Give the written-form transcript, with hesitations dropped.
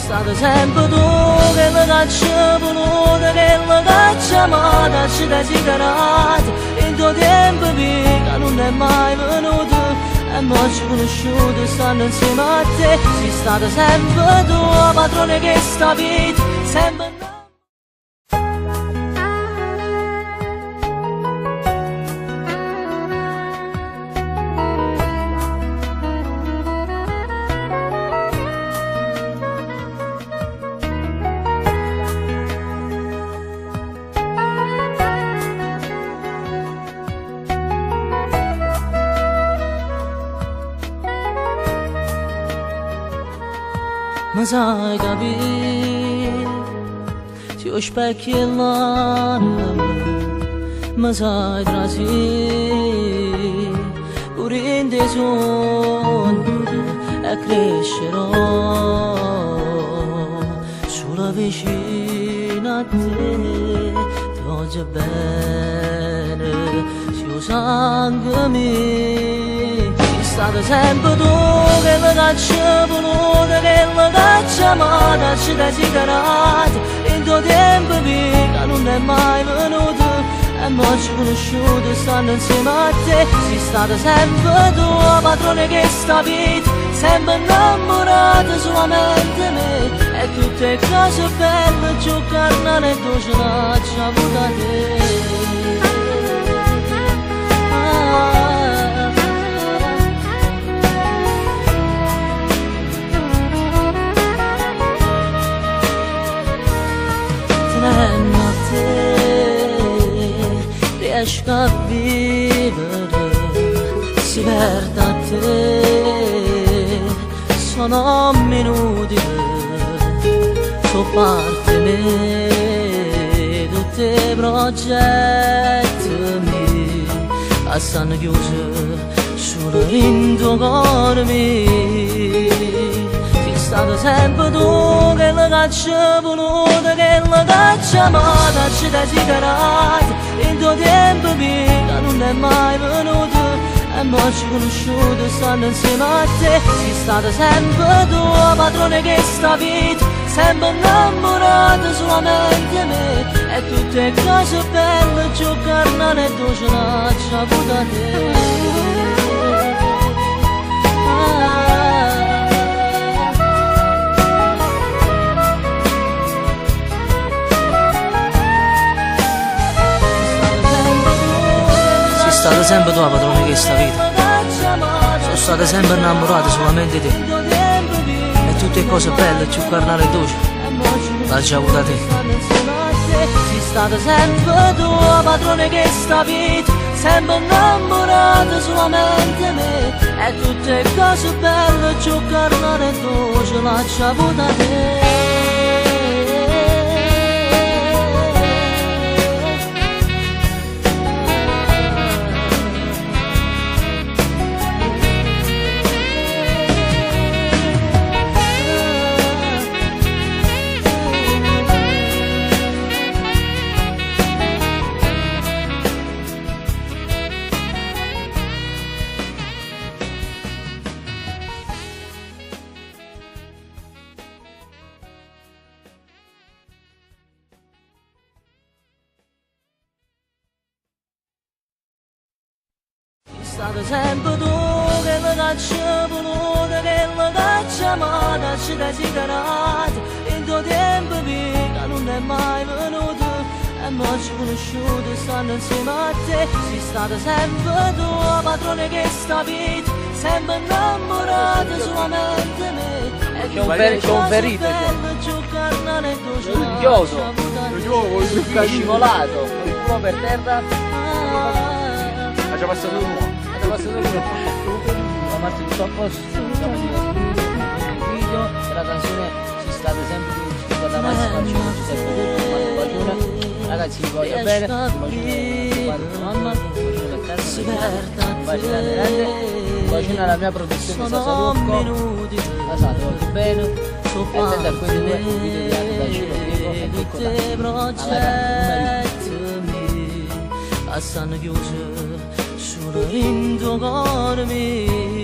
stato sempre tu che la caccia voluta, che la caccia amata, ci desiderato, il tuo tempo vita non è mai venuto, e mo ci conosciuto, stanno insieme a te, sei stata sempre tu, padrone che sta vita, sempre no. Ma sai capire, se io specchio l'anima, ma sai trasire, pure in dei sogni, e crescerò, sulla vicina a te, ti voglio bene, se io sangue mio, sei stato sempre tu che la caccia voluta, che la caccia amata, ci desiderato, il tuo tempo vita non è mai venuto, e mo ci conosciuto, stanno insieme a te, sei stata sempre tu, padrone che sta vita, sempre innamorata solamente me, e tutte cose belle, giù carnale e dolce, l'ho avuta te. Riesco a vivere, si perde a te, sono minuti, sono parte me, tutti i progetti miei, stanno chiusi solo in tuo cuore mio. Sei stato sempre tu che la caccia voluta, che la caccia amata, ci desiderato, il tuo tempo vita non è mai venuto, e mo ci conosciuto, stanno insieme a te, sei stata sempre tu, padrone che sta vita, sempre innamorata solamente me, e tutte cose belle, giù carnale e dolce, l'ho avuta te. Sei stata sempre tua, padrone che sta vita, sono state sempre innamorate solamente di te, e tutte cose belle, più carnale e dolce, l'ha già avuta te. Sei stata sempre tua, padrone che sta vita, sempre innamorata solamente me, e tutte cose belle, più carnale e dolce, l'ha già avuta te. Sei stata sempre tu che la caccia voluta, che la caccia amata, ci desiderato, il tuo tempo vita non è mai venuto, e mo ci conosciuto, stanno insieme a te, sei stata sempre tu, padrone che sta vita, sempre innamorata solamente me, e c'è un ferito, giù carnale e dolce, un chiodo, è scivolato, il culo per terra, ha già passato l'uomo. La mazza tutto a posto, il video e la canzone si state sempre più da massima, ci sempre tutto, ragazzi vi voglio bene, vi bacio mamma, vi bacio la casa, vi bacio la grande, vi bacio alla mia produzione Sasalucco, la sa, vi voglio bene, e attenti a quei due video di da Ciro Diego e Ricco da stanno chiuse solo in tuo cuore mio.